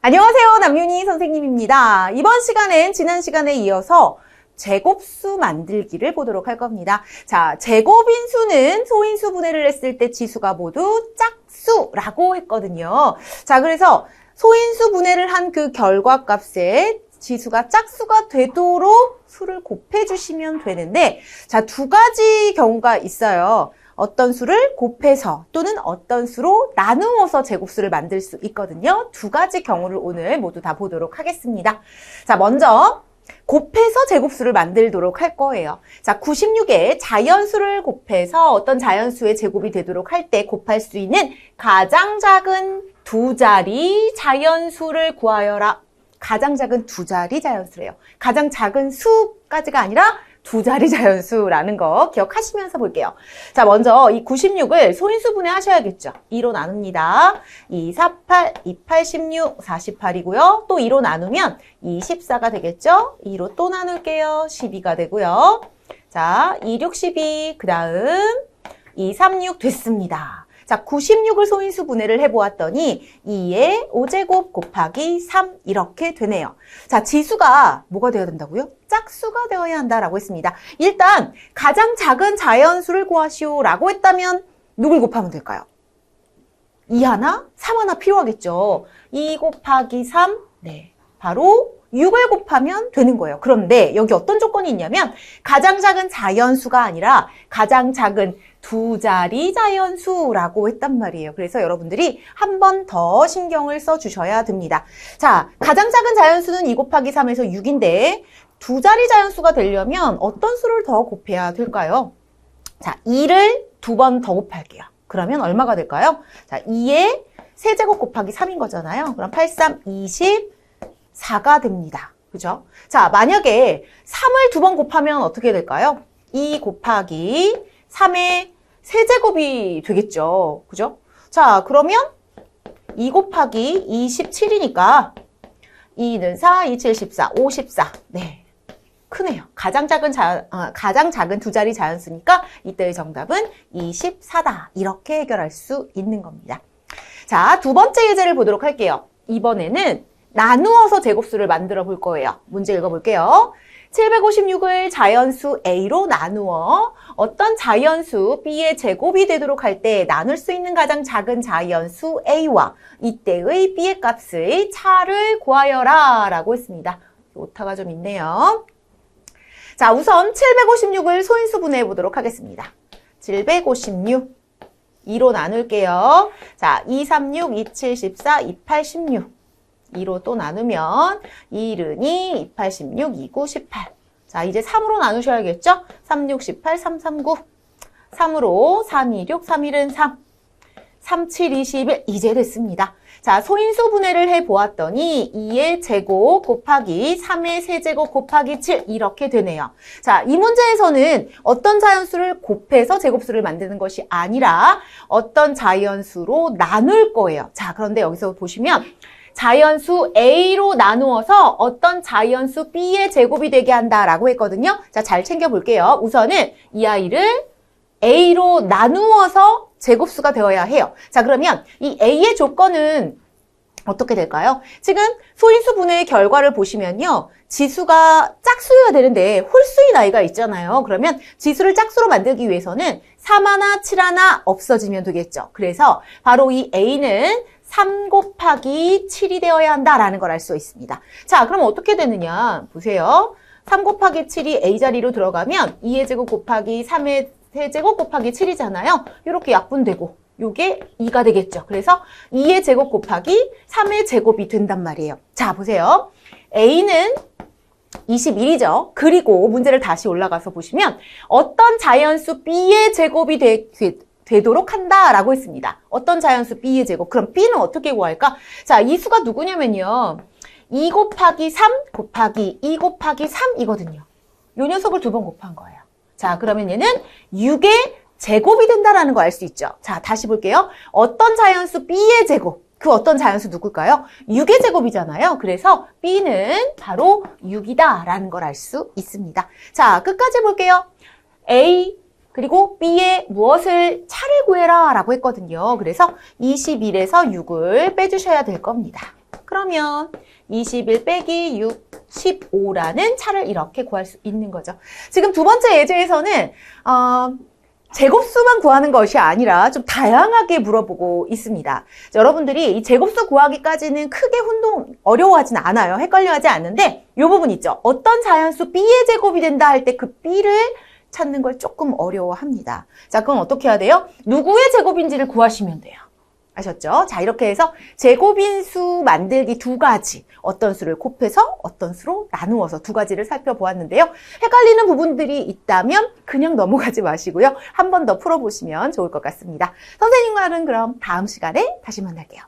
안녕하세요. 남윤희 선생님입니다. 이번 시간엔 지난 시간에 이어서 제곱수 만들기를 보도록 할 겁니다. 자, 제곱인수는 소인수 분해를 했을 때 지수가 모두 짝수라고 했거든요. 자, 그래서 소인수 분해를 한 그 결과값에 지수가 짝수가 되도록 수를 곱해주시면 되는데, 자, 두 가지 경우가 있어요. 어떤 수를 곱해서 또는 어떤 수로 나누어서 제곱수를 만들 수 있거든요. 두 가지 경우를 오늘 모두 다 보도록 하겠습니다. 자, 먼저 곱해서 제곱수를 만들도록 할 거예요. 자, 96에 자연수를 곱해서 어떤 자연수의 제곱이 되도록 할 때 곱할 수 있는 가장 작은 두 자리 자연수를 구하여라. 가장 작은 두 자리 자연수래요. 가장 작은 수까지가 아니라 두 자리 자연수라는 거 기억하시면서 볼게요. 자, 먼저 이 96을 소인수 분해하셔야겠죠. 2로 나눕니다. 2, 4, 8, 2, 8, 16, 48이고요. 또 2로 나누면 24가 되겠죠. 2로 또 나눌게요. 12가 되고요. 자, 2, 6, 12, 그 다음 2, 3, 6 됐습니다. 자, 96을 소인수 분해를 해보았더니 2의 5제곱 곱하기 3 이렇게 되네요. 자, 지수가 뭐가 되어야 된다고요? 짝수가 되어야 한다라고 했습니다. 일단 가장 작은 자연수를 구하시오라고 했다면 누굴 곱하면 될까요? 2 하나, 3 하나 필요하겠죠. 2 곱하기 3, 네, 바로 6을 곱하면 되는 거예요. 그런데 여기 어떤 조건이 있냐면 가장 작은 자연수가 아니라 가장 작은 두 자리 자연수라고 했단 말이에요. 그래서 여러분들이 한 번 더 신경을 써주셔야 됩니다. 자, 가장 작은 자연수는 2 곱하기 3에서 6인데 두 자리 자연수가 되려면 어떤 수를 더 곱해야 될까요? 자, 2를 두 번 더 곱할게요. 그러면 얼마가 될까요? 자, 2의 세제곱 곱하기 3인 거잖아요. 그럼 8, 3, 24가 됩니다. 그죠? 자, 만약에 3을 두 번 곱하면 어떻게 될까요? 2 곱하기 3의 세제곱이 되겠죠. 그죠? 자, 그러면 2 곱하기 27이니까 2는 4, 2, 7, 14, 54. 네. 크네요. 가장 작은 두 자리 자연수니까 이때의 정답은 24다. 이렇게 해결할 수 있는 겁니다. 자, 두 번째 예제를 보도록 할게요. 이번에는 나누어서 제곱수를 만들어 볼 거예요. 문제 읽어볼게요. 756을 자연수 A로 나누어 어떤 자연수 B의 제곱이 되도록 할 때 나눌 수 있는 가장 작은 자연수 A와 이때의 B의 값의 차를 구하여라 라고 했습니다. 오타가 좀 있네요. 자, 우선 756을 소인수 분해해 보도록 하겠습니다. 756 2로 나눌게요. 자, 2, 3, 6, 2, 7, 14, 2, 8, 16 2로 또 나누면 2는 2, 2, 8, 16, 2, 9, 18. 자, 이제 3으로 나누셔야겠죠? 3, 6, 18, 3, 3, 9. 3으로 3, 2, 6, 3, 1은 3. 3, 7, 21. 이제 됐습니다. 자, 소인수 분해를 해보았더니 2의 제곱 곱하기 3의 세제곱 곱하기 7 이렇게 되네요. 자, 이 문제에서는 어떤 자연수를 곱해서 제곱수를 만드는 것이 아니라 어떤 자연수로 나눌 거예요. 자, 그런데 여기서 보시면 자연수 A로 나누어서 어떤 자연수 B의 제곱이 되게 한다라고 했거든요. 자, 잘 챙겨볼게요. 우선은 이 아이를 A로 나누어서 제곱수가 되어야 해요. 자, 그러면 이 A의 조건은 어떻게 될까요? 지금 소인수 분해의 결과를 보시면요. 지수가 짝수여야 되는데 홀수인 아이가 있잖아요. 그러면 지수를 짝수로 만들기 위해서는 3 하나, 7 하나 없어지면 되겠죠. 그래서 바로 이 A는 3 곱하기 7이 되어야 한다라는 걸 알 수 있습니다. 자, 그럼 어떻게 되느냐? 보세요. 3 곱하기 7이 A 자리로 들어가면 2의 제곱 곱하기 3의 세제곱 곱하기 7이잖아요. 이렇게 약분되고 요게 2가 되겠죠. 그래서 2의 제곱 곱하기 3의 제곱이 된단 말이에요. 자, 보세요. A는 21이죠. 그리고 문제를 다시 올라가서 보시면 어떤 자연수 B의 제곱이 되도록 한다라고 했습니다. 어떤 자연수 B의 제곱. 그럼 B는 어떻게 구할까? 자, 이 수가 누구냐면요. 2 곱하기 3 곱하기 2 곱하기 3이거든요. 요 녀석을 두 번 곱한 거예요. 자, 그러면 얘는 6의 제곱이 된다라는 거 알 수 있죠. 자, 다시 볼게요. 어떤 자연수 B의 제곱. 그 어떤 자연수 누굴까요? 6의 제곱이잖아요. 그래서 B는 바로 6이다라는 걸 알 수 있습니다. 자, 끝까지 볼게요. A 그리고 B의 무엇을 차를 구해라 라고 했거든요. 그래서 21에서 6을 빼주셔야 될 겁니다. 그러면 21 빼기 6, 15라는 차를 이렇게 구할 수 있는 거죠. 지금 두 번째 예제에서는 제곱수만 구하는 것이 아니라 좀 다양하게 물어보고 있습니다. 여러분들이 이 제곱수 구하기까지는 크게 어려워하진 않아요. 헷갈려하지 않는데 이 부분 있죠. 어떤 자연수 B의 제곱이 된다 할 때 그 B를 찾는 걸 조금 어려워합니다. 자, 그럼 어떻게 해야 돼요? 누구의 제곱인지를 구하시면 돼요. 아셨죠? 자, 이렇게 해서 제곱인수 만들기 두 가지, 어떤 수를 곱해서 어떤 수로 나누어서 두 가지를 살펴보았는데요. 헷갈리는 부분들이 있다면 그냥 넘어가지 마시고요. 한 번 더 풀어보시면 좋을 것 같습니다. 선생님과는 그럼 다음 시간에 다시 만날게요.